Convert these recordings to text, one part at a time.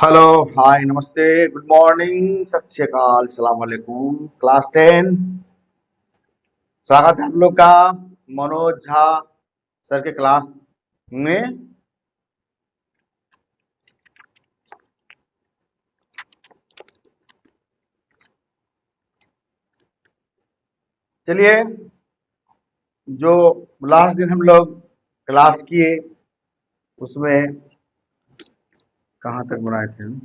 Hello, हाय, नमस्ते, good morning, सत श्री अकाल, सलाम वालेकुम। क्लास 10 स्वागत है आप लोग का मनोज झा सर के क्लास में। चलिए, जो लास्ट दिन हम लोग क्लास किए उसमें कहाँ तक बनाए थे हम?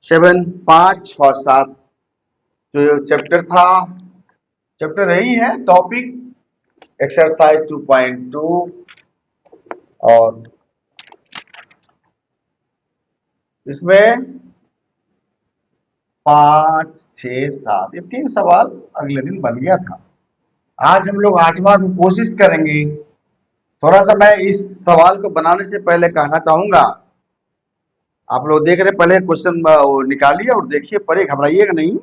7, 5 और 7 जो चैप्टर था, चैप्टर यही है, टॉपिक एक्सरसाइज 2.2 और इसमें 5, 6, 7 ये 3 सवाल अगले दिन बन गया था। आज हम लोग 8वां कोशिश करेंगे। थोड़ा सा मैं इस सवाल को बनाने से पहले कहना चाहूंगा, आप लोग देख रहे पहले क्वेश्चन निकालिए और देखिए, पढ़े, घबराइएगा नहीं।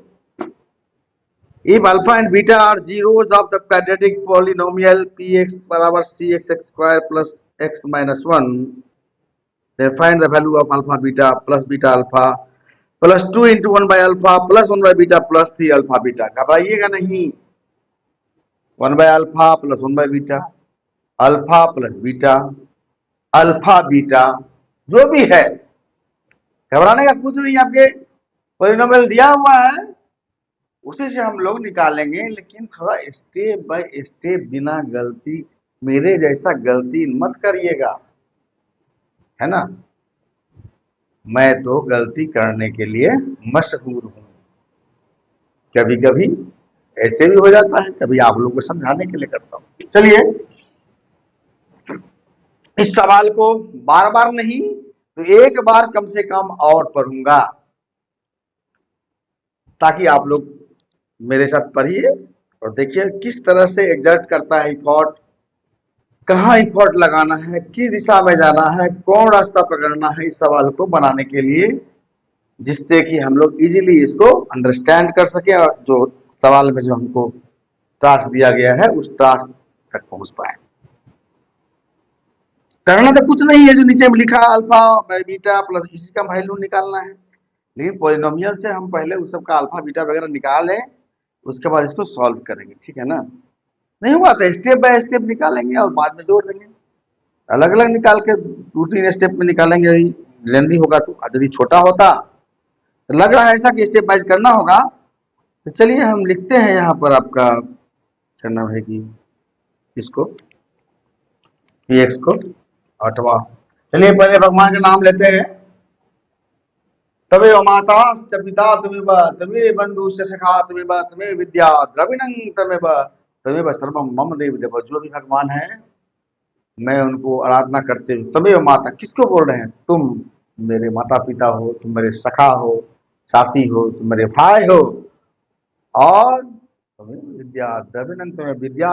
If alpha and beta are zeros of the quadratic polynomial px बराबर cx square plus x minus 1, then find the value of alpha beta alpha plus 2 into 1 by alpha plus 1 by beta plus 3 alpha beta। घबराइएगा नहीं। 1 by alpha plus 1 by beta, alpha plus beta, alpha beta, जो भी है, घबराने का कुछ नहीं। आपके polynomial दिया हुआ है, उसी से हम लोग निकालेंगे, लेकिन थोड़ा स्टेप बाय स्टेप, बिना गलती, मेरे जैसा गलती मत करिएगा, है ना। मैं तो गलती करने के लिए मशहूर हूं। कभी कभी ऐसे भी हो जाता है, कभी आप लोग को समझाने के लिए करता हूं। चलिए, इस सवाल को बार बार नहीं तो एक बार कम से कम और पढ़ूंगा, ताकि आप लोग मेरे साथ पढ़िए और देखिए किस तरह से एग्जर्ट करता है इफोर्ट, कहाँ इफोर्ट लगाना है, किस दिशा में जाना है, कौन रास्ता पकड़ना है इस सवाल को बनाने के लिए, जिससे कि हम लोग इजीली इसको अंडरस्टैंड कर सके और जो सवाल में जो हमको टास्क दिया गया है उस टास्क तक पहुंच पाए। करना तो कुछ नहीं है, जो नीचे में लिखा अल्फा बाय बीटा प्लस इसी का वैल्यू निकालना है, लेकिन पॉलिनोमियल से हम पहले उस सब का अल्फा बीटा वगैरह निकालें, उसके बाद इसको सॉल्व करेंगे, ठीक है ना। नहीं हुआ तो स्टेप बाय स्टेप निकालेंगे और बाद में जोड़ देंगे। अलग अलग निकाल के 2-3 स्टेप में निकालेंगे, लेंदी होगा तो। यदि छोटा होता तो लग रहा है ऐसा कि स्टेप वाइज करना होगा, तो चलिए हम लिखते हैं यहाँ पर आपका क्या नाम है कि इसको px को 8वां। चलिए पहले भगवान का नाम लेते हैं। तमेव माता च पिता तमेव तमेव बंधुश्च सखा तमेव तमेव विद्या द्रविणं तमेव तमेव सर्वं मम देव देव। जो भी भगवान है मैं उनको आराधना करते हूँ। तमेव माता किसको बोल रहे हैं? तुम मेरे माता पिता हो, तुम मेरे सखा हो, साथी हो, तुम मेरे भाई हो, और तमेव विद्या द्रविणं, तुम्हें विद्या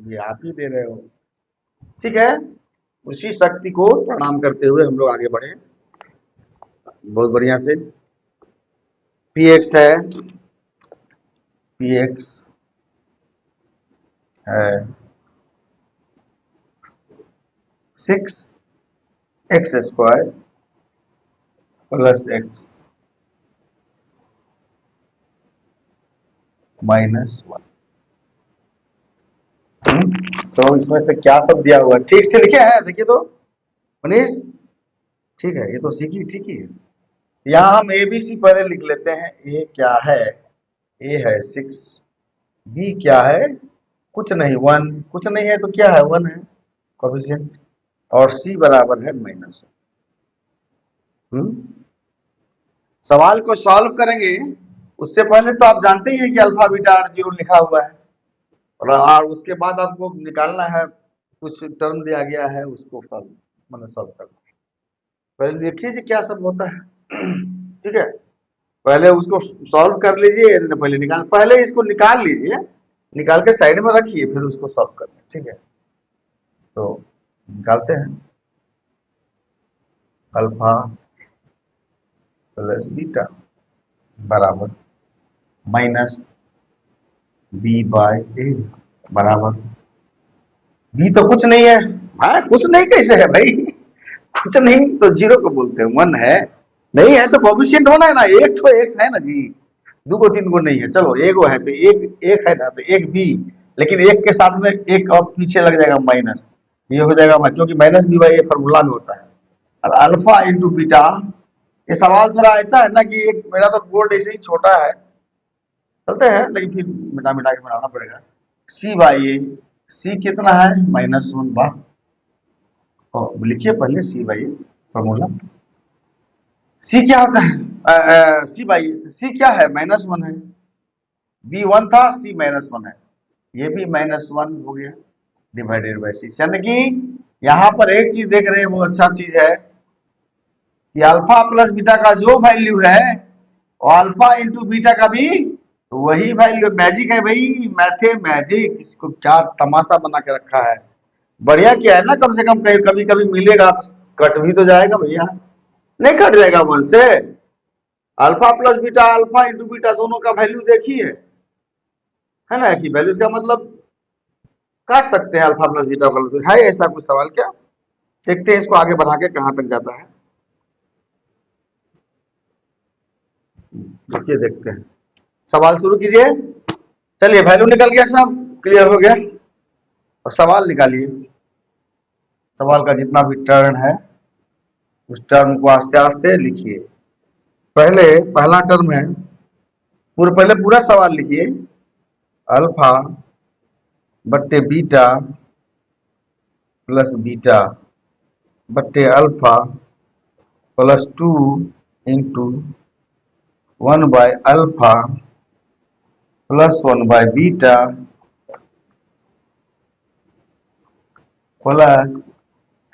भी आप ही दे रहे हो, ठीक है। उसी शक्ति को प्रणाम करते हुए हम लोग आगे बढ़े बहुत बढ़िया से। px है, px है 6x square plus x minus 1। तो इसमें से क्या सब दिया हुआ है, ठीक से लिखे हैं? देखिए तो मनीष, ठीक है, ये तो सीखी ठीक ही है। यहाँ हम ए बी सी पहले लिख लेते हैं। ए क्या है? ए है 6, बी क्या है? कुछ नहीं, 1, कुछ नहीं है तो क्या है? 1 है कोएफिशिएंट, और सी बराबर है -1। सवाल को सॉल्व करेंगे उससे पहले तो आप जानते ही हैं कि अल्फा बीटा और 0 लिखा हुआ है, और उसके बाद आपको निकालना है, कुछ टर्म दिया गया है, उसको सॉल्व करना। पहले देखिए क्या सब होता है, ठीक है। पहले उसको सॉल्व कर लीजिए, पहले इसको निकाल लीजिए, निकाल के साइड में रखिए, फिर उसको सॉल्व करना, ठीक है। तो निकालते हैं। अल्फा प्लस बीटा बराबर माइनस बी बाय ए बराबर, बी तो कुछ नहीं है। हाँ, कुछ नहीं कैसे है भाई? कुछ नहीं तो 0 को बोलते हैं, 1 है। नहीं है तो कोफिशिएंट होना है ना, एक तो एक्स है ना जी, दो को तीन को नहीं है, चलो एक वो है तो एक एक है ना, तो एक बी, लेकिन एक के साथ में एक और पीछे लग जाएगा माइनस, ये हो जाएगा क्योंकि minus B by A formula में होता है। और अल्फा इंटू बीटा, ये सवाल थोड़ा ऐसा है ना कि एक मेरा तो बोर्ड ऐसे ही छोटा है, चलते हैं लेकिन फिर मिटा मिटा के बनाना पड़ेगा। सी बाई ए, सी कितना है -1, वाह, लिखिए पहले सी बाई ए फॉर्मूला। सी क्या होता है, सी बाई सी क्या है -1 है, बी 1 था, सी -1 है, ये भी -1 हो गया डिवाइडेड बाई 6, यानी कि यहाँ पर एक चीज देख रहे हैं वो अच्छा चीज है कि अल्फा प्लस बीटा का जो वैल्यू है वो अल्फा इंटू बीटा का भी वही वैल्यू। मैजिक है भाई, मैथे मैजिक, इसको क्या तमाशा बना के रखा है। बढ़िया क्या है ना, कम से कम कभी कभी मिलेगा तो कट भी तो जाएगा भैया, नहीं कट जाएगा वन से। Alpha plus beta, alpha into beta दोनों का वैल्यू देखिए, है ना, कि वैल्यू का मतलब काट सकते हैं अल्फा प्लस बीटा का। है ऐसा कुछ सवाल क्या? देखते हैं इसको आगे बढ़ा के कहां तक जाता है, देखिए देखते हैं। सवाल शुरू कीजिए। चलिए वैल्यू निकल गया, सब क्लियर हो गया। और सवाल निकालिए, सवाल का जितना भी टर्न है उस टर्म को आस्ते आस्ते लिखिए। पहले पहला टर्म है, पहले पूरा सवाल लिखिए, अल्फा बट्टे बीटा प्लस बीटा बट्टे alpha plus 2 into 1 by alpha plus 1 by beta plus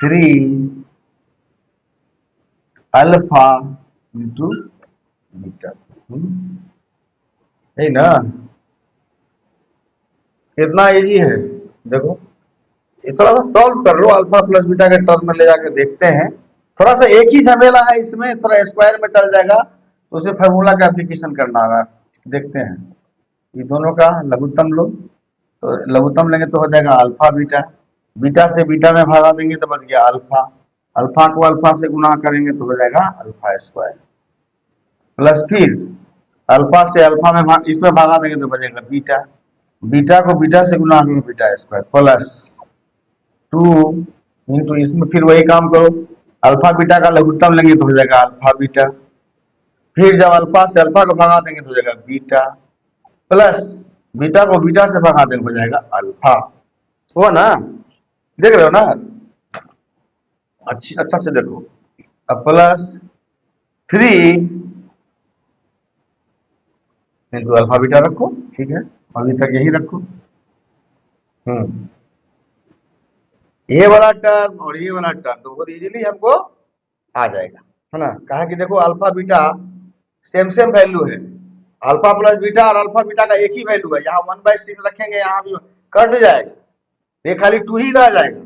3 alpha into beta. है ना, कितना इजी है देखो। इस थोड़ा सा सॉल्व कर लो, अल्फा प्लस बीटा के टर्म में ले जाकर देखते हैं। थोड़ा सा एक ही झमेला है इसमें, थोड़ा स्क्वायर में चल जाएगा तो उसे फार्मूला का एप्लीकेशन करना होगा। देखते हैं ये दोनों का लघुत्तम लो, तो लघुत्तम लेंगे तो हो जाएगा अल्फा बीटा, बीटा से बीटा में भागा देंगे तो बच गया अल्फा, अल्फा को अल्फा से गुणा करेंगे तो हो जाएगा अल्फा स्क्वायर, प्लस फिर अल्फा से अल्फा में इसमें भागा देंगे तो बचेगा बीटा, बीटा को बीटा से गुणा करेंगे बीटा स्क्वायर प्लस 2 इंटू इसमें फिर वही काम करो, अल्फा बीटा का लघुत्तम लेंगे तो हो जाएगा अल्फा बीटा, फिर जब अल्फा से अल्फा को भगा देंगे तो हो जाएगा बीटा, प्लस बीटा को बीटा से भगा देंगे हो जाएगा अल्फा। हुआ ना, देख रहे हो ना, अच्छा से देखो। अब प्लस 3 इंटू अल्फा बीटा रखो, ठीक है, अभी तक यही रखो। ये वाला टर्म और ये वाला टर्म तो बहुत इजीली हमको आ जाएगा, है ना। कहा कि देखो alpha beta same same value है, अल्फा प्लस बीटा और अल्फा बीटा का एक ही वैल्यू है, यहाँ 1/6 रखेंगे, यहाँ भी कट जाएगा, ये खाली 2 ही रह जाएगा।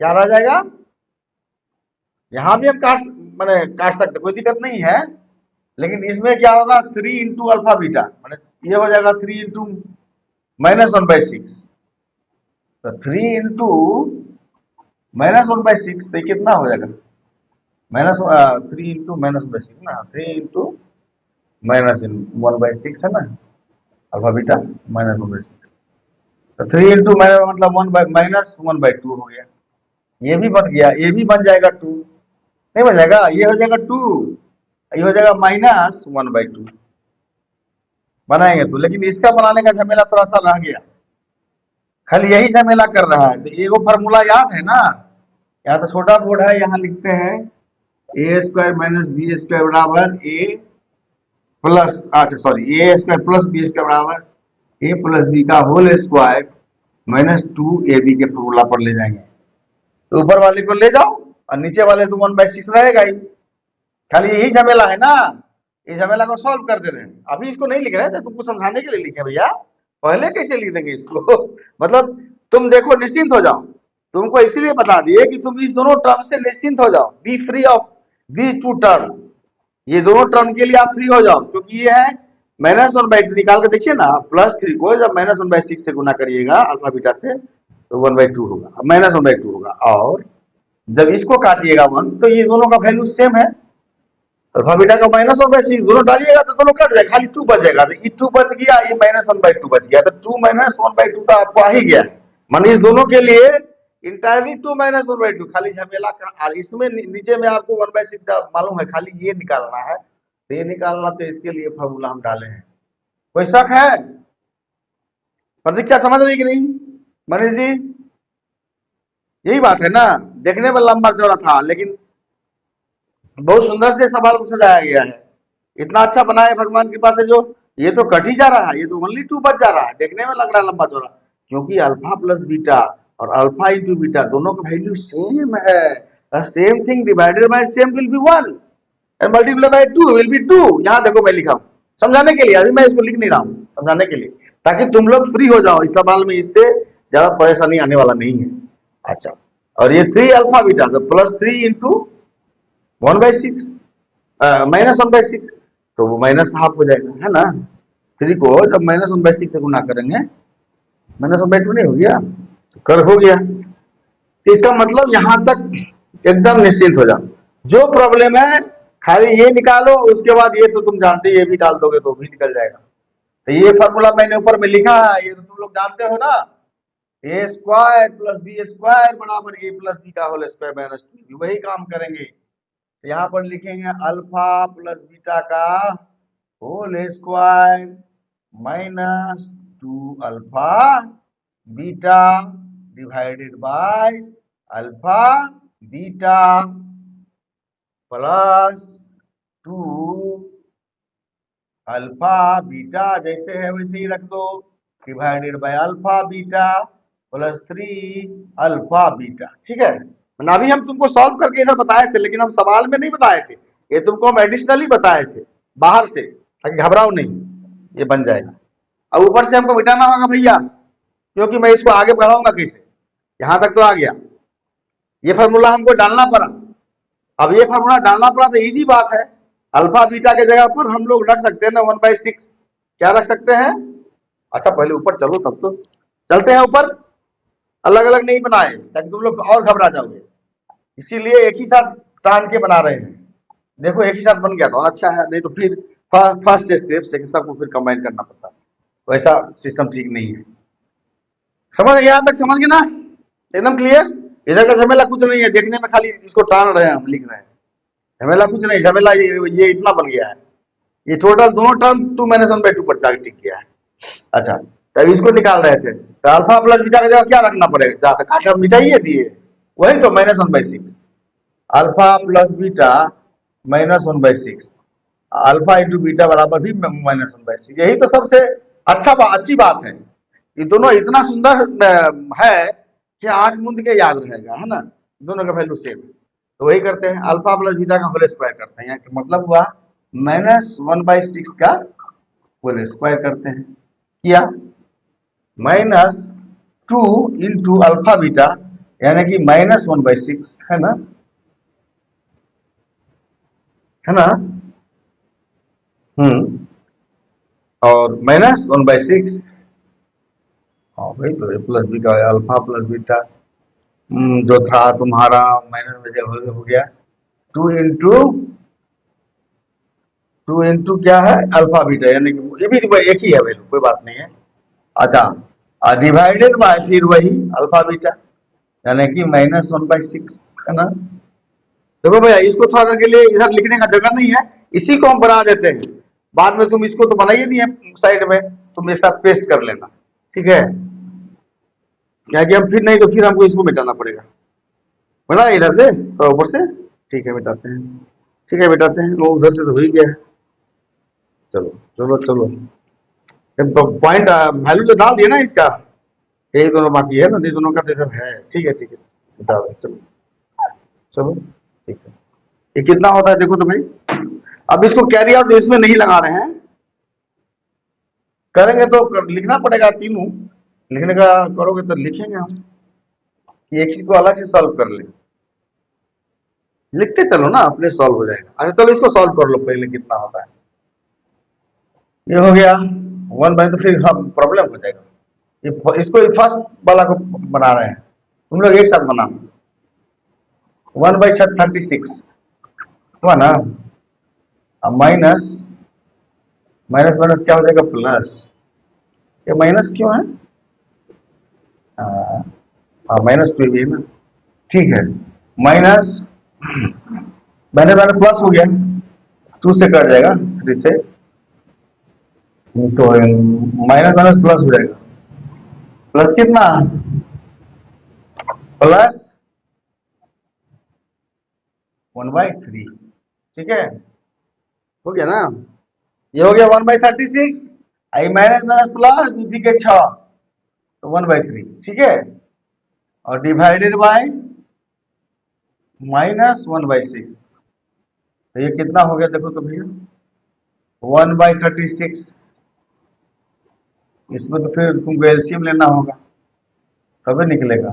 क्या रह जाएगा, यहाँ भी हम मैंने काट सकते, कोई दिक्कत नहीं है, लेकिन इसमें क्या होगा 3 इंटू अल्फा बीटा, मैंने ये हो जाएगा 3 इंटू -1/6, तो 3 इंटू -1/6 तो कितना हो जाएगा, -3 इंटू -1/6 ना, 3 इंटू -1/6 है ना, अल्फा बीटा -1/6, तो 3 इंटू मतलब -1/2 हो गया, ये भी बन गया, ये भी बन जाएगा 2, नहीं बन जाएगा, ये हो जाएगा 2, ये हो जाएगा -1/2 बनाएंगे तो। लेकिन इसका बनाने का झमेला थोड़ा सा रह गया, खाली यही झमेला कर रहा है। तो एगो फार्मूला याद है ना, यहाँ तो छोटा बोर्ड है, यहाँ लिखते हैं a² माइनस बी स्क्वायर बराबर ए प्लस, अच्छा sorry, a² plus B square बराबर a प्लस बी का होल स्क्वायर -2ab के फॉर्मूला पर ले जाएंगे। तो ऊपर वाले को ले जाओ और नीचे वाले तो 1/6 रहेगा ही, खाली यही झमेला है ना, इस झमेला को सॉल्व कर दे रहे हैं। अभी इसको नहीं लिख रहे थे, तुमको समझाने के लिए लिखे भैया, पहले कैसे लिख देंगे इसको मतलब तुम देखो निश्चिंत हो जाओ, तुमको इसीलिए बता दिए कि तुम इस दोनों टर्म से निश्चिंत हो जाओ, B free of these 2 term, ये दोनों टर्म के लिए आप फ्री हो जाओ, क्योंकि ये है -1/2, निकाल के देखिए ना, +3 को जब -1/6 से गुना करिएगा अल्फा बीटा से तो 1/2 होगा, -1/2 होगा, और जब इसको काटिएगा 1 तो ये दोनों का वैल्यू सेम है, अल्फा बीटा का -1/6 दोनों डालिएगा तो दोनों कट जाए, खाली 2 बच जाएगा। तो ये 2 बच गया, ये -1/2 बच गया, तो 2 -1/2 तो आपको आ ही गया। माने इस दोनों के लिए इंटायरली 2 -1/2, खाली झमेला का इसमें नीचे में आपको 1/6 मालूम है, खाली ये निकालना है। तो ये निकालना, तो इसके लिए फॉर्मूला हम डाले हैं। कोई शक है? प्रतीक्षा समझ रही कि नहीं मनीष जी? यही बात है ना, देखने में लंबा चौड़ा था लेकिन बहुत सुंदर से सवाल को सजाया गया है। इतना अच्छा बना है भगवान की कृपा से, जो ये तो कट ही जा रहा है, ये तो ओनली 2 बच जा रहा है, देखने में लग रहा है लंबा चौड़ा, क्योंकि अल्फा प्लस बीटा और अल्फा इंटू बीटा दोनों का वैल्यू सेम है। Same thing divided by same will be 1 and multiply by 2 will be 2। यहाँ देखो मैं लिखा हूँ समझाने के लिए, अभी मैं इसको लिख नहीं रहा हूँ, समझाने के लिए, ताकि तुम लोग फ्री हो जाओ इस सवाल में, इससे ज्यादा परेशानी आने वाला नहीं है। अच्छा, और ये 3 अल्फा बीटा तो +3 इंटू 1/6 -1/6, तो वो -1/2 हो जाएगा, है ना। 3 को जब -1/6 से गुना करेंगे, -1/2 नहीं हो गया, तो कर हो गया। तो इसका मतलब यहां तक एकदम निश्चिंत हो जाओ। जो प्रॉब्लम है खाली ये निकालो, उसके बाद ये तो तुम जानते ही, ये भी डाल दोगे तो भी निकल जाएगा। तो ये फॉर्मूला मैंने ऊपर में लिखा है, ये तो तुम लोग जानते हो ना, a square plus B square बराबर a प्लस बी का होल स्क्वायर -2, वही काम करेंगे। तो यहाँ पर लिखेंगे अल्फा प्लस बीटा का whole square -2 alpha beta divided by alpha beta plus 2 alpha beta, जैसे है वैसे ही रख दो, divided by alpha beta plus 3 alpha beta. ठीक है, अभी हम तुमको सॉल्व करके इधर बताए थे, लेकिन हम सवाल में नहीं बताए थे, ये तुमको हम एडिशनली बताए थे बाहर से, ताकि घबराओ नहीं, ये बन जाएगा। अब ऊपर से हमको मिटाना होगा भैया, क्योंकि मैं इसको आगे बढ़ाऊंगा कैसे, यहां तक तो आ गया, ये फॉर्मूला हमको डालना पड़ा। अब ये फॉर्मूला डालना पड़ा तो इजी बात है, अल्फा बीटा के जगह पर हम लोग रख सकते हैं ना 1/6, क्या रख सकते हैं? अच्छा पहले ऊपर चलो, तब तो चलते हैं ऊपर, अलग अलग नहीं बनाए ताकि तुम लोग और घबरा जाओगे, इसीलिए एक ही साथ तान के बना रहे हैं। देखो एक ही साथ बन गया तो अच्छा है, नहीं तो फिर फर्स्ट स्टेप सेकंड सबको फिर कंबाइन करना पड़ता है, वैसा सिस्टम ठीक नहीं है। समझ गया? तक समझ गए ना, एकदम क्लियर। इधर का झमेला कुछ नहीं है, देखने में खाली इसको टान रहे हैं, हम लिख रहे हैं, झमेला कुछ नहीं, झमेला ये इतना बन गया है, ये टोटल दोनों टर्म 2 - 1/2 पर जाके टिक गया है। अच्छा, तब इसको निकाल रहे थे, तो अल्फा प्लस बीटा का जगह क्या रखना पड़ेगा, जहां तक काटा मिटाइए दिए, वही तो -1/6 alpha plus beta -1/6 alpha into beta बराबर भी -1/6। यही तो सबसे अच्छी बात है, ये दोनों इतना सुंदर है कि आंख मूंद के याद रहेगा, है ना, दोनों का वैल्यू सेम। तो वही करते हैं, अल्फा प्लस बीटा का होल स्क्वायर करते हैं, मतलब हुआ -1/6 का होल स्क्वायर करते हैं, किया -2 इंटू अल्फा बीटा यानी कि -1/6, है ना, है ना, और -1/6, हाँ भाई, तो ए प्लस बी का अल्फा प्लस बीटा जो था तुम्हारा माइनस में से हो गया 2 इंटू क्या है अल्फा बीटा, यानी कि ये भी एक ही है वैल्यू, कोई बात नहीं है। अच्छा, डिवाइडेड बाय फिर वही अल्फा बीटा यानी कि -1/6, है ना। देखो भैया, इसको थोड़ा देर के लिए इधर लिखने का जगह नहीं है, इसी को हम बना देते हैं, बाद में तुम इसको तो बनाइए नहीं है साइड में, तुम एक साथ पेस्ट कर लेना, ठीक है, क्या कि हम फिर नहीं तो फिर हमको इसको मिटाना पड़ेगा, बना इधर से और ऊपर से, ठीक है मिटाते हैं, ठीक है मिटाते हैं, वो उधर से तो हो ही गया है। चलो चलो चलो, पॉइंट वैल्यू तो डाल दिया ना इसका, यही दोनों बाकी है ना, ये दोनों का तो इधर है, ठीक है ठीक है, बता दो, चलो चलो ठीक है। ये कितना होता है देखो तो भाई, अब इसको कैरी आउट इसमें नहीं लगा रहे हैं, करेंगे तो लिखना पड़ेगा, तीनों लिखने का करोगे तो लिखेंगे हम, कि एक चीज को अलग से सॉल्व कर ले, लिखते चलो ना, अपने सॉल्व हो जाएगा। अच्छा चलो इसको सॉल्व कर लो पहले, कितना होता है, ये हो गया 1/, तो फिर हम प्रॉब्लम हो जाएगा, इसको फर्स्ट वाला को बना रहे हैं, तुम लोग एक साथ बनाना, 1/36 हुआ ना, अब माइनस माइनस माइनस क्या हो जाएगा प्लस। ये माइनस क्यों है? माइनस टू भी है ना, ठीक है। माइनस मैंने मैंने प्लस हो गया, टू से कट जाएगा, थ्री से, तो माइनस माइनस प्लस हो जाएगा। प्लस कितना? प्लस 1/3, ठीक है, हो गया ना। ये हो गया 1/36, आई माइनस माइनस प्लस दूसरी के 6, तो 1/3, ठीक है। और डिवाइडेड बाय -1/6, तो ये कितना हो गया देखो तो भैया, 1/36। इसमें तो फिर तुमको एलसीएम लेना होगा तभी निकलेगा।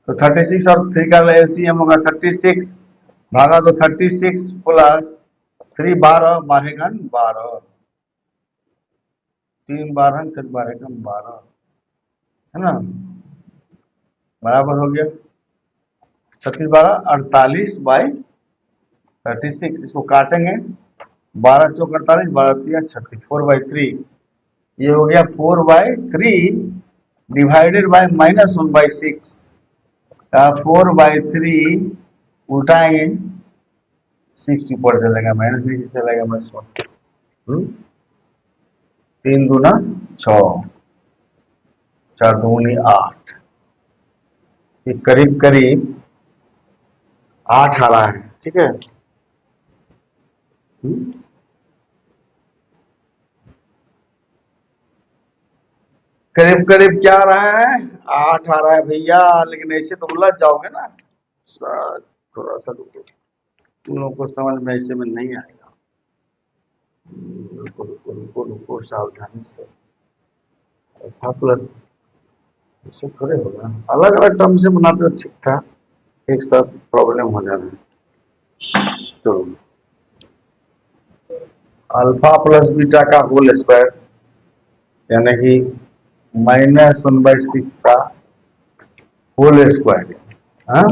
तो 36 और 3 का एलसीएम होगा 36, भागा तो 36 प्लस 3 12, 12 12, 3 12 6 12 12, है ना, बराबर हो गया 36 12 48/36। इसको काटेंगे, 12 चौक 48, 12 3 36, 4/3। ये हो गया 4/3 डिवाइडेड बाय -1/6। 4/3 उल्टाएंगे, 6 ऊपर चलेगा, माइनस नीचे चलेगा, -1। 3 दूना 6, 4 दूनी 8, ये करीब करीब 8 आ रहा है, ठीक है। करीब करीब क्या आ रहा है? 8 आ रहा है भैया, लेकिन ऐसे तो उलझ जाओगे ना, थोड़ा सा रुको, तुम लोग को समझ में ऐसे में नहीं आएगा। रुको रुको रुको रुको, सावधानी से। प्लस इससे थोड़े होगा, अलग अलग टर्म से बनाते हो ठीक था, एक साथ प्रॉब्लम हो जा रहा है। तो अल्फा प्लस बीटा का होल स्क्वायर, यानी कि -1/6 का होल स्क्वायर, हाँ,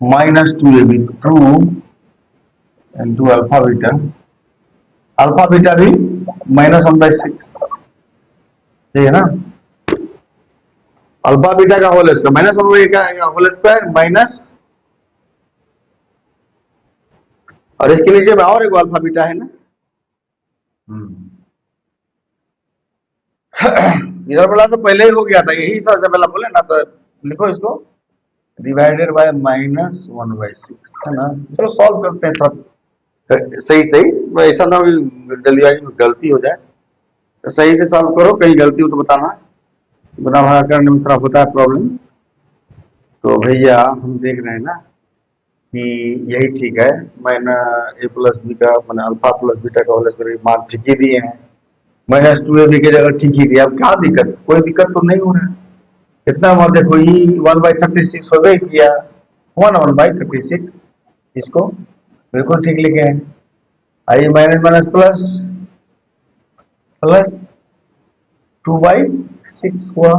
-2ab 2 into alpha beta. Alpha beta भी -1/6, ठीक है ना। अल्फा बीटा का होल स्क्वायर -1 का होल स्क्वायर माइनस, और इसके नीचे में और एक अल्फा बीटा है ना। इधर वाला तो पहले ही हो गया था, यही था जब पहला बोले ना, तो लिखो इसको डिवाइडेड बाय -1/6, है ना। चलो सॉल्व करते हैं थोड़ा सही सही, ऐसा ना जल्दीबाजी में गलती हो जाए, तो सही से सॉल्व करो, कहीं गलती हो तो बताना, गुना भागा करने में थोड़ा होता है प्रॉब्लम। तो भैया हम देख रहे हैं ना कि यही ठीक है, मैंने a प्लस बी का मैंने अल्फा प्लस बीटा का होल स्क्वायर मान ठीक ही दिए हैं, -2ab की जगह ठीक ही दिया। अब क्या दिक्कत, कोई दिक्कत तो नहीं हो रहा है। कितना हुआ देखो, ये 1/36 हो गई किया, हुआ ना 1/36, इसको बिल्कुल ठीक लिखे हैं। आइए माइनस माइनस प्लस, प्लस 2/6 हुआ।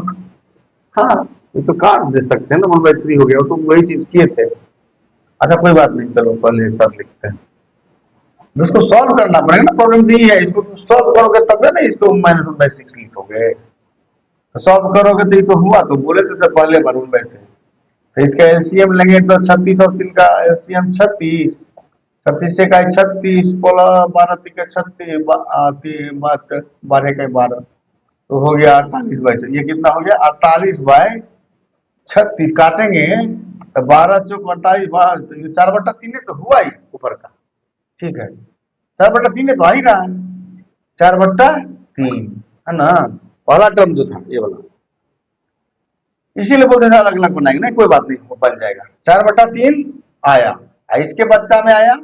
हाँ, ये तो काट दे सकते हैं ना, 1/3 हो गया, तो वही चीज किए थे। अच्छा कोई बात नहीं, चलो पहले एक साथ लिखते हैं, इसको सॉल्व करना पड़ेगा ना, प्रॉब्लम दी है, इसको सॉल्व करोगे तब ना इसको -1/6 लिखोगे, तो सॉल्व करोगे तो ये तो हुआ, तो बोले थे पहले बार बैठे, तो इसका एलसीएम लेंगे तो 36 और 3 का एलसीएम 36, 36 से का 36 12 3 का 36, 12 का 12, तो हो गया 48/6। ये कितना हो गया 48/36, काटेंगे तो 12 चौक 48, 4/3 तो हुआ ही ऊपर का, ठीक है, 4/3 तो आ ही रहा है, 4/3, है ना। पहला टर्म जो था ये वाला, इसीलिए बोलते थे अलग अलग बनाएंगे, नहीं कोई बात नहीं, वो बन जाएगा। 4/3 आया, इसके बच्चा में आया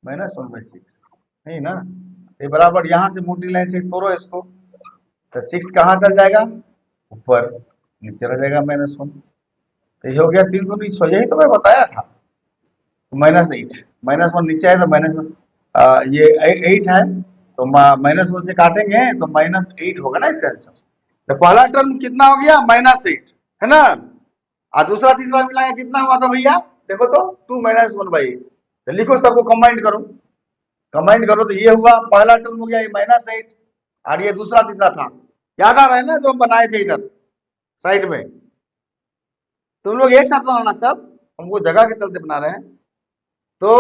-1/6, नहीं ना, ये बराबर यहां से मोटी लाइन से तोड़ो इसको, तो 6 कहां चल जाएगा ऊपर, नीचे रह जाएगा -1, तो ये हो गया 3 दूनी 6, यही तो मैं बताया था। -8, -1 नीचे है तो ये 8 है, तो -1 से काटेंगे तो -8 होगा ना इसका आंसर। तो पहला टर्म कितना हो गया -8, है ना, और दूसरा तीसरा मिलाया कितना हुआ था भैया, देखो तो 2 - 1/8, तो लिखो सबको कंबाइंड करो तो ये हुआ पहला टर्म हो गया ये -8 और ये दूसरा तीसरा था, याद आ रहा है ना जो हम बनाए थे इधर साइड में। तुम लोग एक साथ बनाना सब, हमको जगह के चलते बना रहे हैं। तो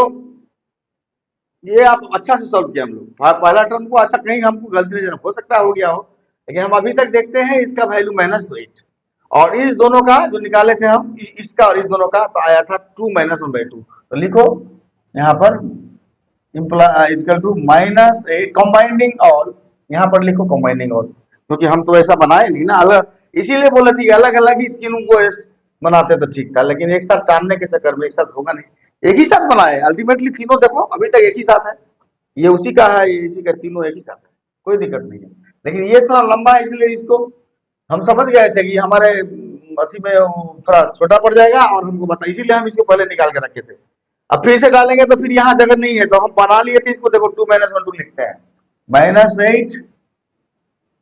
ये आप अच्छा से सॉल्व किया हम लोग, पहला टर्म को अच्छा, कहीं हमको गलती नहीं हो सकता हो गया हो, लेकिन हम अभी तक देखते हैं इसका वैल्यू -8 और इस दोनों का जो निकाले थे हम इसका और इस दोनों का तो आया था 2 - 1/2। तो लिखो यहाँ पर इक्वल टू -8 कंबाइंडिंग ऑल, यहाँ पर लिखो कंबाइंडिंग ऑल, क्योंकि हम तो ऐसा बनाए नहीं ना अलग, इसीलिए बोले थे अलग अलग ही तीनों को बनाते तो ठीक था, लेकिन एक साथ टालने के चक्कर में एक साथ होगा नहीं, एक ही साथ बनाए अल्टीमेटली तीनों, देखो अभी तक एक ही साथ है, ये उसी का है ये इसी का, तीनों एक ही साथ है, कोई दिक्कत नहीं है। लेकिन ये थोड़ा लंबा है इसलिए इसको हम समझ गए थे कि हमारे अथी में थोड़ा छोटा पड़ जाएगा और हमको बता, इसीलिए हम इसको पहले निकाल के रखे थे। अब फिर से डालेंगे तो फिर यहाँ जगह नहीं है, तो हम बना लिए थे इसको, देखो 2 - 1/2 लिखते हैं, -8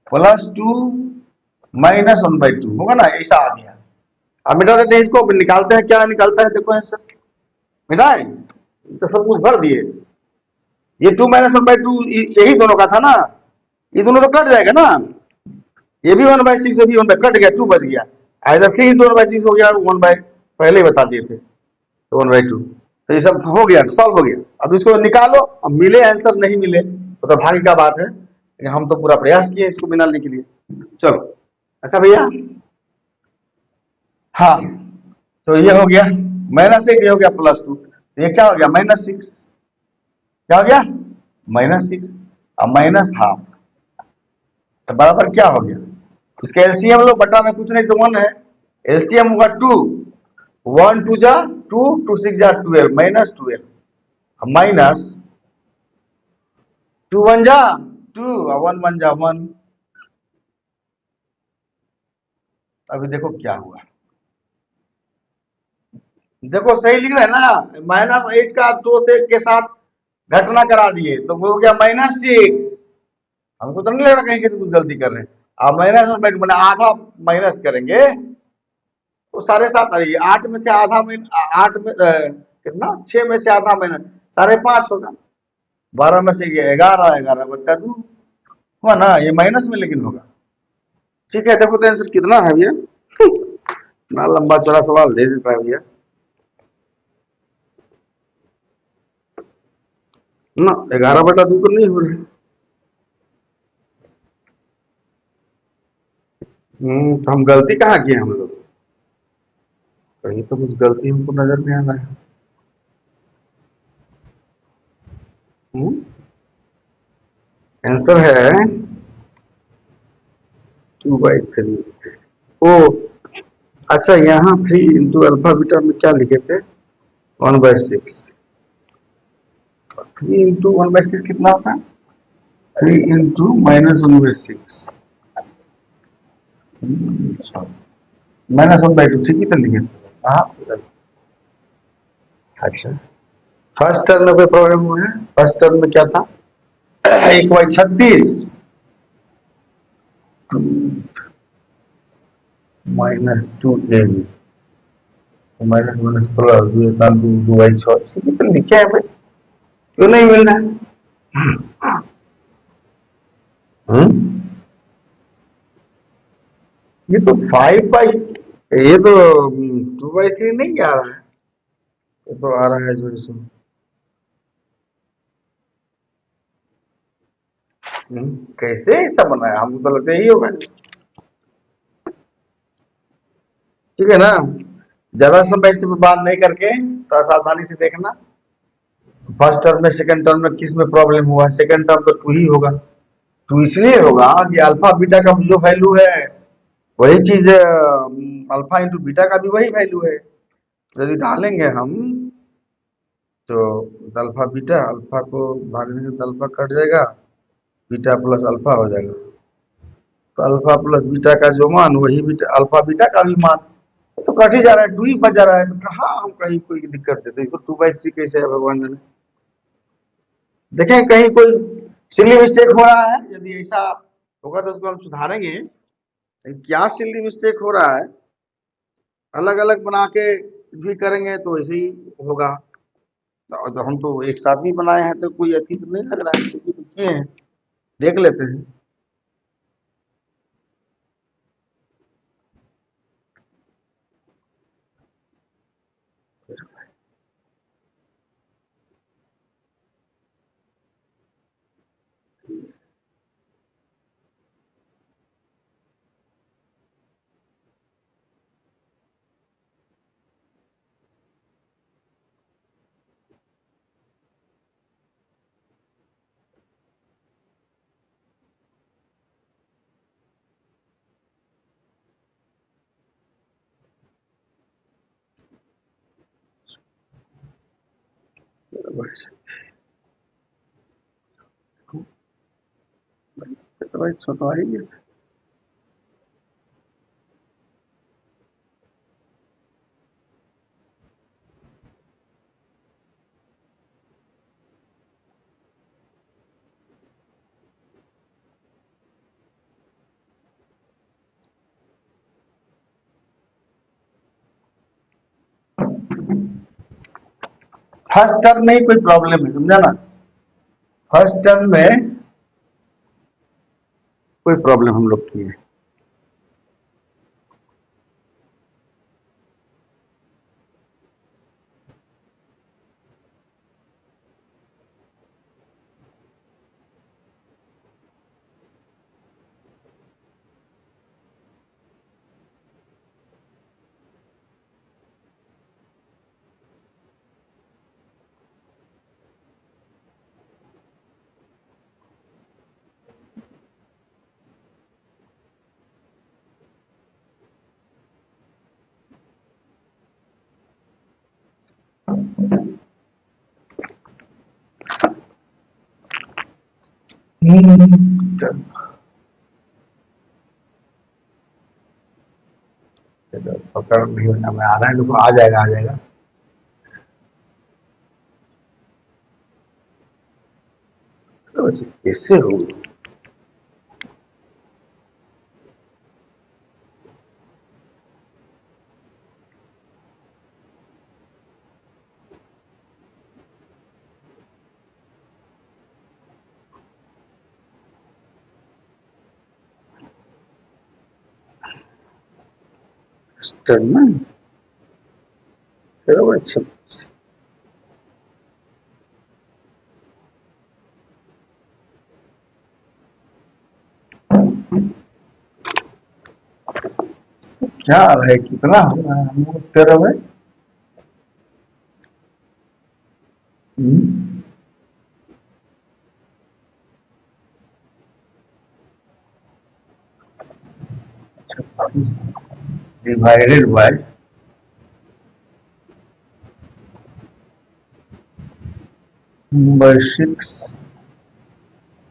+ 2 - 1/2 होगा ना, ऐसा आ गया। अब मिटा देते हैं इसको, निकालते हैं क्या निकालता है, देखो आंसर मिटाए, इससे सब कुछ भर दिए, ये 2 - 1/2 यही दोनों का था ना, ये दोनों तो कट जाएगा ना, ये भी 1/6 ये भी 1 कट गया, 2 बच गया, इधर 3 × 1/6 हो गया, 1 पहले ही बता दिए थे, तो 1/2, तो ये सब हो गया, सॉल्व हो गया। अब इसको निकालो, अब मिले आंसर नहीं मिले तो भाग्य का बात है, लेकिन हम तो पूरा प्रयास किए इसको निकालने के लिए। चलो अच्छा भैया, हाँ तो ये हो गया -8, ये हो गया +2, ये क्या हो गया -6, क्या हो गया -6 और -½ तो बराबर क्या हो गया, इसका एलसीएम लो, बटा में कुछ नहीं तो 1 है, एलसीएम होगा 2, 1 2 जा 2, 2 6 जा 12, -12 माइनस 2 1 जा 2 और 1 1 जा 1। अभी देखो क्या हुआ, देखो सही लिख रहे हैं ना, -8 का 2 से के साथ घटना करा दिए तो वो हो गया -6, हमको तो नहीं लग रहा कहीं से कुछ गलती कर रहे हैं। अब मैंने आधा माइनस करेंगे तो 7.5, अरे 8 में से आधा में 8 में कितना 6 में से आधा महीना 5.5 होगा, 12 में से 11, 11/2 हुआ ना, ये माइनस में लेकिन होगा। ठीक है देखो तो आंसर कितना है भैया, इतना लंबा चौड़ा सवाल दे देता है भैया ना, 11/2 तो नहीं हो रहा। तो हम गलती कहाँ किए हम लोग, कहीं तो कुछ गलती हमको नजर नहीं आ रहा है। आंसर है 2/3। ओ अच्छा, यहाँ 3 × अल्फा बीटा में क्या लिखे थे 1/6, 3 × 1/6 कितना होता है, 3 × -1/6, -1/2 ठीक ही तो लिखे थे। हाँ अच्छा, फर्स्ट टर्म में कोई प्रॉब्लम हुआ है, फर्स्ट टर्म में क्या था 1/36 -2n माइनस प्लस 2/6 ठीक है तो लिखे हैं भाई, क्यों नहीं मिल रहा है। ये तो 5/, ये तो 2/3 नहीं आ रहा है, ये तो आ रहा है जो इसमें कैसे ऐसा बनाया, हमको तो लगता है यही होगा। ठीक है ना, ज्यादा समय इस पे बात नहीं करके थोड़ा सावधानी से देखना, फर्स्ट टर्म में सेकंड टर्म में किस में प्रॉब्लम हुआ, सेकंड टर्म तो 2 ही होगा, 2 इसलिए होगा कि अल्फा बीटा का जो वैल्यू है वही चीज अल्फा इंटू बीटा का भी वही वैल्यू है, यदि डालेंगे हम तो अल्फा बीटा, अल्फा को भागने से अल्फा कट जाएगा, बीटा प्लस अल्फा हो जाएगा, तो अल्फा प्लस बीटा का जो मान वही बीटा अल्फा बीटा का भी मान, तो कट ही जा रहा है, 2 ही बच जा रहा है, तो कहाँ हम कहीं कोई दिक्कत है, तो इसको 2/3 कैसे है भगवान जाने। देखें कहीं कोई सिली मिस्टेक हो रहा है, यदि ऐसा होगा तो उसको हम सुधारेंगे, क्या सिली मिस्टेक हो रहा है, अलग अलग बना के भी करेंगे तो ऐसे ही होगा। तो हम तो एक साथ भी बनाए हैं, तो कोई अच्छी तो नहीं लग रहा है, क्योंकि तो किए हैं। देख लेते हैं। चलो भाई छोटा ही है। फर्स्ट टर्म में ही कोई प्रॉब्लम है, समझा ना। फर्स्ट टर्म में कोई प्रॉब्लम हम लोग की है। चलो चलो, पकड़ नहीं होना, मैं आ रहा है, देखो आ जाएगा आ जाएगा। तो इससे हो। टर्म में चलो अच्छा। क्या आ रहा है, कितना हो रहा है हम लोग तेरह में। छब्बीस डिवाइडेड बाय बाय सिक्स,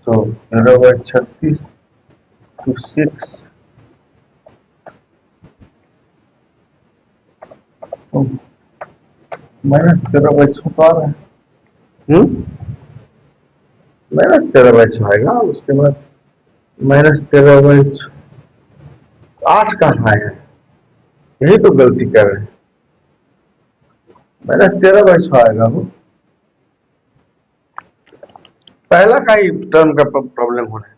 तो तेरह बाय छत्तीस टू सिक्स, तो माइनस तेरह बाई छः आ रहा है। माइनस तेरह बाई छः आएगा, उसके बाद माइनस तेरह बाई आठ कहाँ है, यही तो गलती कर रहे हैं। माइनस तेरह बाई छः आएगा वो, पहला का ही टर्म का प्रॉब्लम हो रहा है।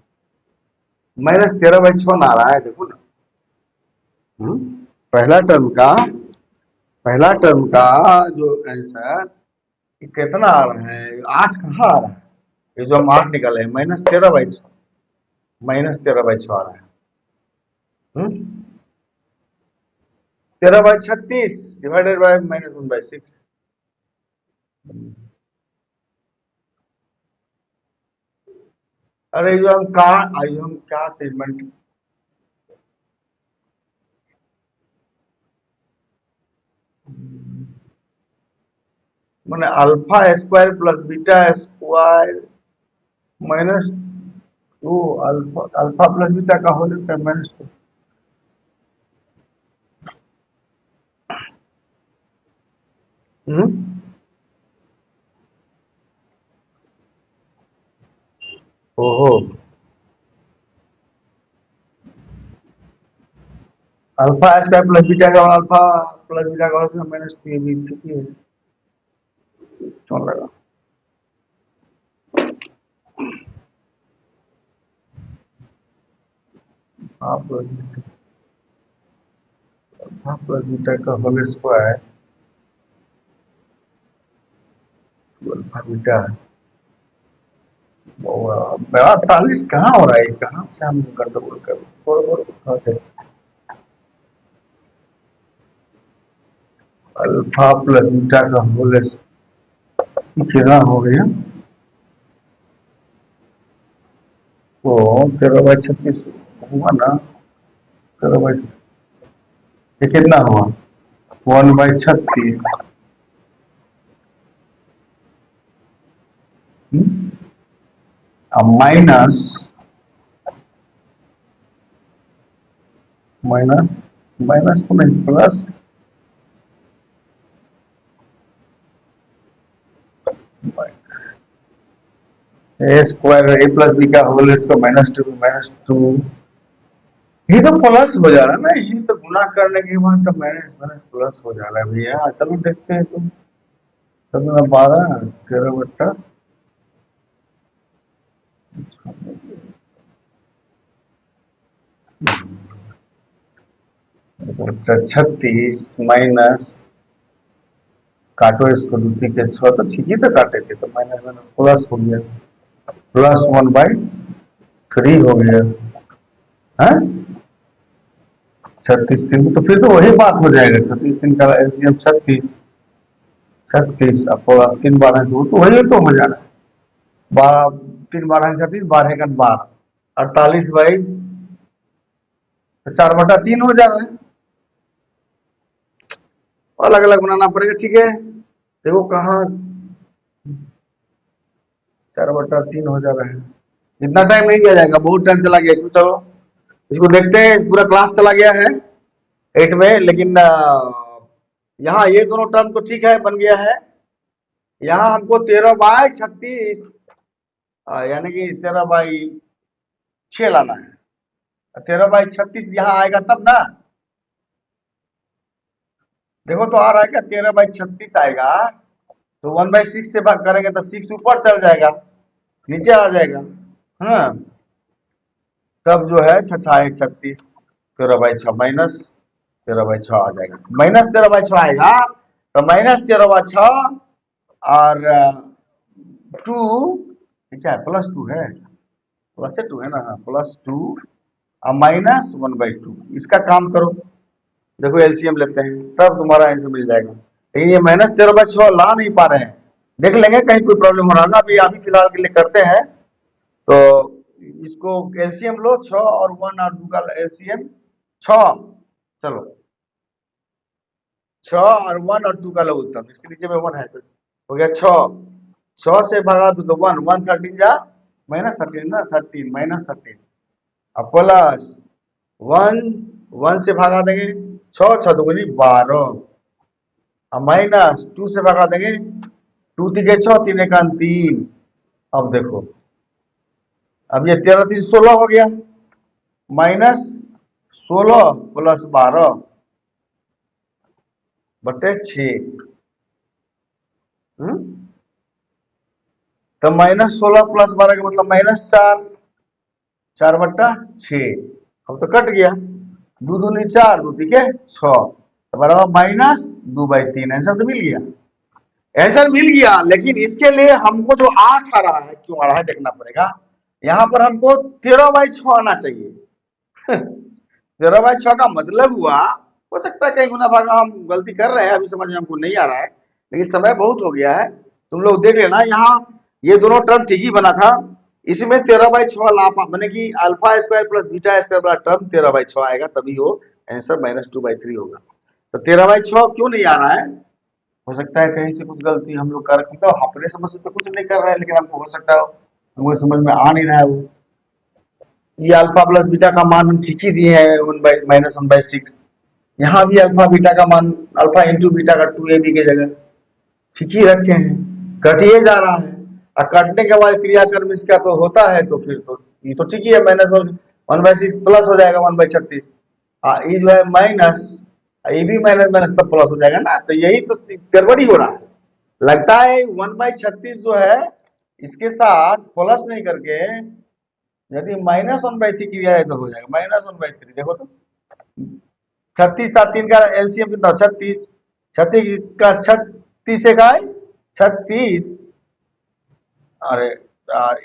माइनस तेरह बाई छः आ रहा है, देखो ना। हम्म? पहला टर्म का पहला टर्म का जो आंसर कितना आ रहा है, आठ कहाँ आ रहा है। ये जो हम आठ निकाले माइनस तेरह बाई छः, माइनस तेरह बाई छः आ रहा है। तेरह बाई छत्तीस divided by minus one by six. अरे जो हम कहा, जो हम क्या ट्रीटमेंट, मैंने alpha square plus beta square minus two, alpha alpha plus beta का होल स्क्वायर माइनस टू। ओहो, अल्फा स्क्वायर प्लस बीटा का अल्फा प्लस बीटा का whole minus two A B ठीक है क्यों लगा हाफ प्लस बीटा का होल स्क्वायर अल्फा बीटा 48 कहाँ हो रहा है कहाँ से हम गड़बड़ कर अल्फा प्लस बीटा का होल कितना हो गया वो 13/36 हुआ ना 13 ये कितना हुआ 1/36 माइनस माइनस माइनस तो नहीं प्लस ए स्क्वायर ए प्लस बी का होल इसको -2 ये तो प्लस हो जा रहा है ना ये तो गुना करने के बाद तो माइनस माइनस प्लस हो जा रहा है भैया चलो देखते हैं तुम 12 13 बट्टा 36 माइनस काटो इसको दूती के 6 तो ठीक ही तो काटे थे तो माइनस माइनस प्लस हो गया प्लस 1/3 हो गया है 36 3 तो फिर तो वही बात हो जाएगा 36 3 का एलसीएम 36 अब 3 12 तो वही तो हो जाना है 12 3 12 36 12 का 12 48/4/3 हो जाना है अलग अलग बनाना पड़ेगा ठीक है देखो कहाँ 4/3 हो जा रहा है इतना टाइम नहीं दिया जाएगा बहुत टाइम चला गया इसमें चलो इसको देखते हैं पूरा क्लास चला गया है 8 में लेकिन यहाँ ये दोनों टर्म तो ठीक है बन गया है यहाँ हमको 13/36 यानी कि 13/6 लाना है 13/36 यहाँ आएगा तब ना देखो तो आ रहा है क्या 13/36 आएगा तो 1/6 से भाग करेंगे तो 6 ऊपर चल जाएगा नीचे आ जाएगा है ना तब जो है 6×6 13/6 माइनस 13/6 आ जाएगा -13/6 आएगा तो -13/6 और 2 क्या है +2 है +2 है ना +2 और -1/2 इसका काम करो देखो एलसीएम लेते हैं तब तुम्हारा आंसर मिल जाएगा लेकिन ये -13/6 ला नहीं पा रहे हैं देख लेंगे कहीं कोई प्रॉब्लम हो रहा है ना अभी फिलहाल के लिए करते हैं तो इसको एलसीएम लो 6 और 1 और 2 का एलसीएम 6 चलो 6 और 1 और 2 का लघुत्तम इसके नीचे में 1 है तो हो गया 6 से भगा दो तो 1 13 जा -13 ना 13 -13 अब प्लस 1 से भगा देंगे 6 6 दूनी 12 अब माइनस 2 से भगा देंगे 2 3 6 3 1 3 अब देखो अब ये 13 3 16 हो गया -16 + 12/6 तो -16 + 12 का मतलब -4 4/6 अब तो कट गया 2 दूनी 4 2 3 6 तो बराबर -2/3 आंसर तो मिल गया आंसर मिल गया लेकिन इसके लिए हमको जो 8 आ रहा है क्यों आ रहा है देखना पड़ेगा यहाँ पर हमको 13/6 आना चाहिए 13/6 का मतलब हुआ हो सकता है कहीं गुना भागा हम गलती कर रहे हैं अभी समझ में हमको नहीं आ रहा है लेकिन समय बहुत हो गया है तुम लोग देख लेना यहाँ ये दोनों टर्म ठीक ही बना था इसमें 13/6 ला मैंने कि α² + β² वाला टर्म 13/6 आएगा तभी वो आंसर -2/3 होगा तो 13/6 क्यों नहीं आ रहा है हो सकता है कहीं से कुछ गलती हम लोग कर तो अपने समझ से तो कुछ नहीं कर रहे हैं लेकिन हमको हो सकता है हमको समझ में आ नहीं रहा है वो ये अल्फा प्लस बीटा का मान हम ठीक ही दिए हैं -1/6 यहाँ भी अल्फा बीटा का मान अल्फा इंटू बीटा का 2ab की जगह ठीक ही रखे हैं कटिए जा रहा है और कटने के बाद क्रियाक्रम इसका तो होता है तो फिर तो ये तो ठीक ही है -1/6 प्लस हो जाएगा 1/36 ये जो है माइनस ये भी माइनस माइनस तब प्लस हो जाएगा ना, तो यही तो गड़बड़ी हो रहा है। लगता है 1/36 जो है इसके साथ प्लस नहीं करके यदि -1/3 किया जाए तो हो जाएगा -1/3। देखो तो 36 सात 3 का एलसीएम कितना 36, 36 का 36 से का 36, अरे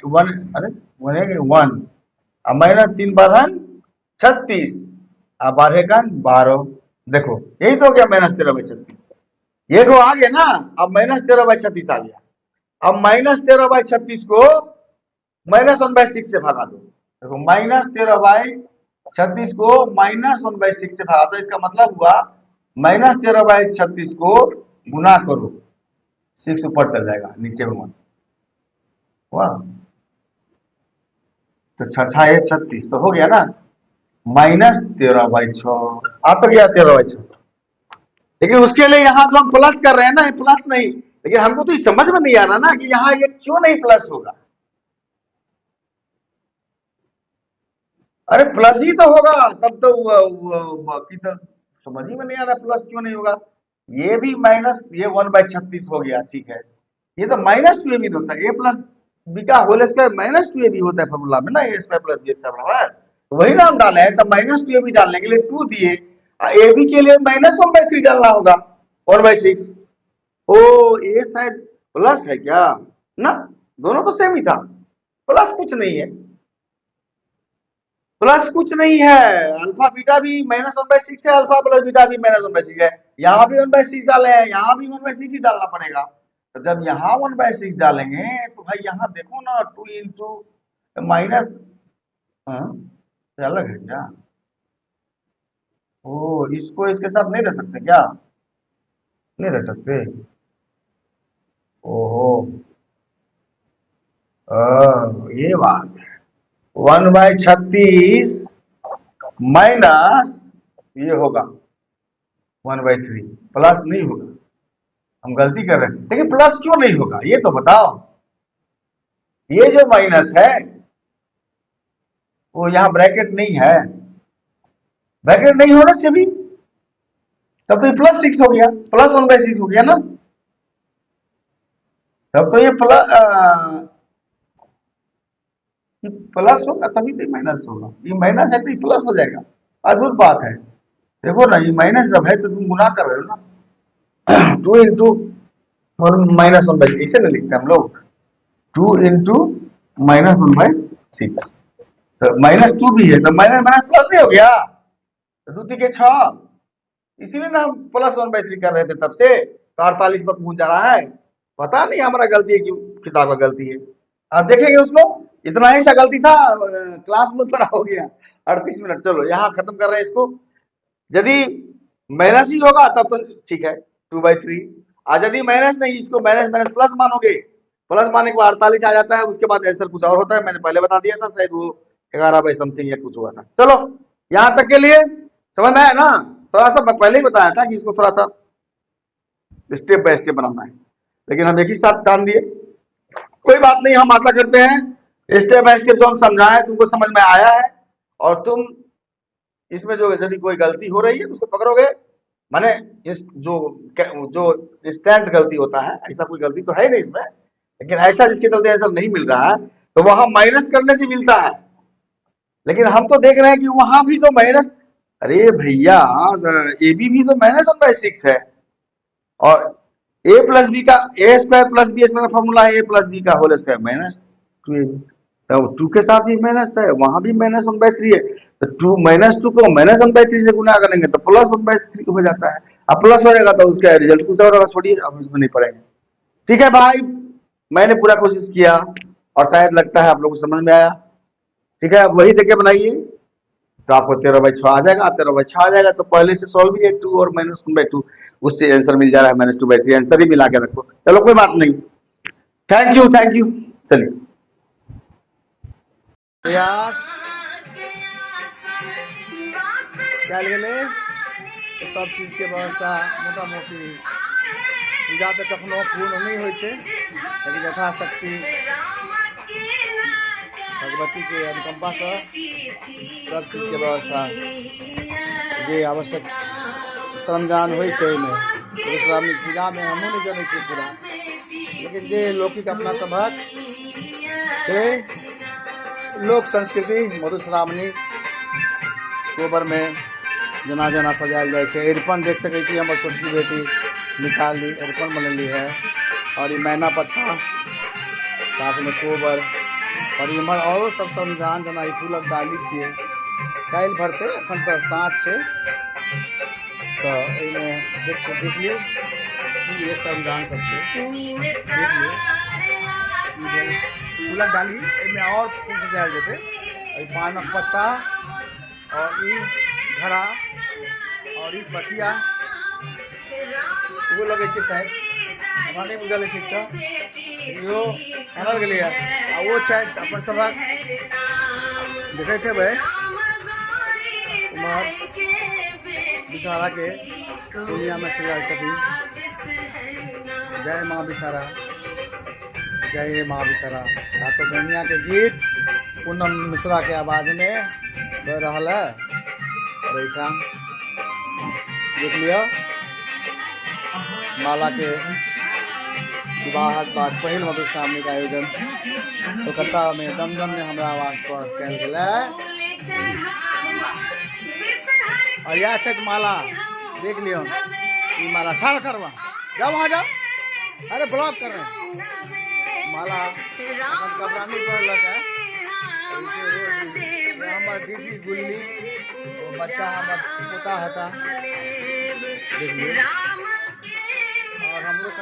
वन, अरे वन, अब -3 × 36 अब 12 देखो यही तो हो गया -13/36। ये को आ गया ना, अब -13/36 आ गया। अब -13/36 को -1/6 से भगा दो। देखो -13/36 को -1/6 से भगा दो, इसका मतलब हुआ -13/36 को गुना करो, 6 ऊपर चल जाएगा नीचे में 1 हुआ, तो 6×6 = 36 तो हो गया ना, -13/6 आ तो गया 13/6। लेकिन उसके लिए यहाँ जो हम प्लस कर रहे हैं ना, ये प्लस नहीं, लेकिन हमको तो समझ में नहीं आ रहा ना कि यहाँ ये क्यों नहीं प्लस होगा। अरे प्लस ही तो होगा, तब तो बाकी तो समझ ही में नहीं आ रहा प्लस क्यों नहीं होगा। ये भी माइनस, ये 1/36 हो गया, ठीक है। ये तो -2ab होता है, a प्लस बी का होल स्क्वायर -2ab होता है फॉर्मूला में ना, a square plus b square बराबर, तो वही ना हम डाले हैं। तो -2ab डालने के लिए 2 दिए, ab के लिए -1/3 डालना होगा 1/6। ओ ये शायद प्लस है क्या ना, दोनों तो सेम ही था, प्लस कुछ नहीं है, प्लस कुछ नहीं है। अल्फा बीटा भी -1/6 है, अल्फा प्लस बीटा भी -1/6 है। यहाँ भी 1/6 डाले हैं, यहाँ भी 1/6 ही डालना पड़ेगा। तो जब यहाँ 1/6 डालेंगे तो भाई यहाँ देखो ना 2 इंटू माइनस, अलग है क्या? ओ इसको इसके साथ नहीं रह सकते क्या? नहीं रह सकते। ओहो, ये बात 1/36 माइनस ये होगा 1/3, प्लस नहीं होगा। हम गलती कर रहे हैं, लेकिन प्लस क्यों नहीं होगा ये तो बताओ। ये जो माइनस है वो यहाँ ब्रैकेट नहीं है, ब्रैकेट नहीं होने से भी तब तो ये +6 हो गया, +1/6 हो गया ना, तब तो ये प्लस होगा तभी तो माइनस होगा। ये माइनस है तो ये प्लस हो जाएगा, अद्भुत बात है। देखो ना, ये माइनस जब है तो तुम गुना कर रहे हो ना 2 इंटू -1/6 ऐसे नहीं लिखते हम लोग, 2 इंटू -1/6, तो -2 भी है तो माइनस माइनस प्लस नहीं हो गया, तो 2 × 6, इसीलिए ना हम +1/3 कर रहे थे तब से, तो 48 पर पहुंच जा रहा है। पता नहीं हमारा गलती है कि किताब का गलती है। आप देखेंगे उसमें इतना ही सा गलती था, क्लास में उतना हो गया 38 मिनट। चलो यहाँ खत्म कर रहे हैं इसको। यदि माइनस ही होगा तब तो ठीक है 2/3, आज यदि माइनस नहीं, इसको माइनस माइनस प्लस मानोगे, प्लस मानने के बाद 48 आ जाता है, उसके बाद आंसर कुछ और होता है। मैंने पहले बता दिया था, शायद वो 11/समथिंग या कुछ हुआ था। चलो यहाँ तक के लिए समझ में आया ना, थोड़ा सा पहले ही बताया था कि इसको थोड़ा सा स्टेप बाय स्टेप बनाना है, लेकिन हम एक ही साथ जान दिए। कोई बात नहीं, हम आशा करते हैं स्टेप बाय स्टेप जो हम समझाएं तुमको समझ में आया है, और तुम इसमें जो यदि कोई गलती हो रही है तो उसको पकड़ोगे। माने इस जो जो इंस्टेंट गलती होता है, ऐसा कोई गलती तो है नहीं इसमें, लेकिन ऐसा जिसके चलते आंसर नहीं मिल रहा है तो वहां माइनस करने से मिलता है। लेकिन हम तो देख रहे हैं कि वहां भी तो माइनस, अरे भैया ए बी भी तो -1/6 है, और ए प्लस बी का ए स्क्वायर प्लस बी स्क्वायर का फॉर्मूला है, ए प्लस बी का होल स्क्वायर -2ab, तो 2 के साथ भी माइनस है, वहां भी -1/3 है, तो 2 -2 को -1/3 से गुना करेंगे तो +1/3 हो जाता है। अब प्लस हो जाएगा तो उसका रिजल्ट कुछ और होगा, छोड़िए अब इसमें नहीं पड़ेंगे। ठीक है भाई, मैंने पूरा कोशिश किया और शायद लगता है आप लोगों को समझ में आया। ठीक है, अब वही देके बनाइए तो आपको 13/6 आ जाएगा। 13/6 आ जाएगा तो पहले से सॉल्व भी है, 2 और -1/2, उससे आंसर मिल जा रहा है -2/3, आंसर ही मिला के रखो। चलो कोई बात नहीं, थैंक यू थैंक यू। चलिए प्रयास चल गए तो सब चीज के व्यवस्था मोटा मोटी पूजा तो कखनो पूर्ण नहीं हो, लेकिन यथाशक्ति भगवती के अनुकंपा से सब चीज के व्यवस्था जे आवश्यक सरंजाम होइ छै एहिमे मधुश्रावणी पूजा में हमहूँ नहीं जानै छियै पूरा, लेकिन जे लौकिक अपना सभक छै लोक संस्कृति मधुश्रावणी कोबर में जना जना सजायल जाइ छै। अरिपन देख सकै छी हमर छोटकी बेटी निकाली अरिपन बनैली है, और ये मैना पत्ता साथ में कोबर और इम्हर औरो सब सरंजाम जना ई फूलक डाली छियै। काल्हि भरतै, एखन तऽ साँझ छै, तऽ एहिमे देख लियौ ये सरंजाम सब छै, देख लियौ फूलक डाली एहिमे और फूल सजायल जेतै। पानक पत्ता और ई घड़ा और ई पतिया वो लगे छै शायद, हमरा नहीं बुझल है ठीक से, यो आनल गेलै है आ वो शायद अपन सभक देखैत हेबै उमहर विषहारा के दुनिया में सजायल छथिन। जय माँ विषहारा, जय माँ विषहारा, सातों बहनिया के गीत पूनम मिश्रा के आवाज में बह रहा है। और एहिठाम देख लिया माला के विवाहक बाद पहिल मधुश्रावणी का आयोजन कोलकाता में दमदम में हमरा आवास पर कल गेलै। और यह छै माला देख लियो, ये माला ठाड़ करवा जाओ, वहाँ जाओ, अरे ब्लॉक कर रहे हैं। माला कपरानी पहनलक है, हमार दीदी गुल्ली बच्चा हमार पोता हता, देख लियो। और हम लोग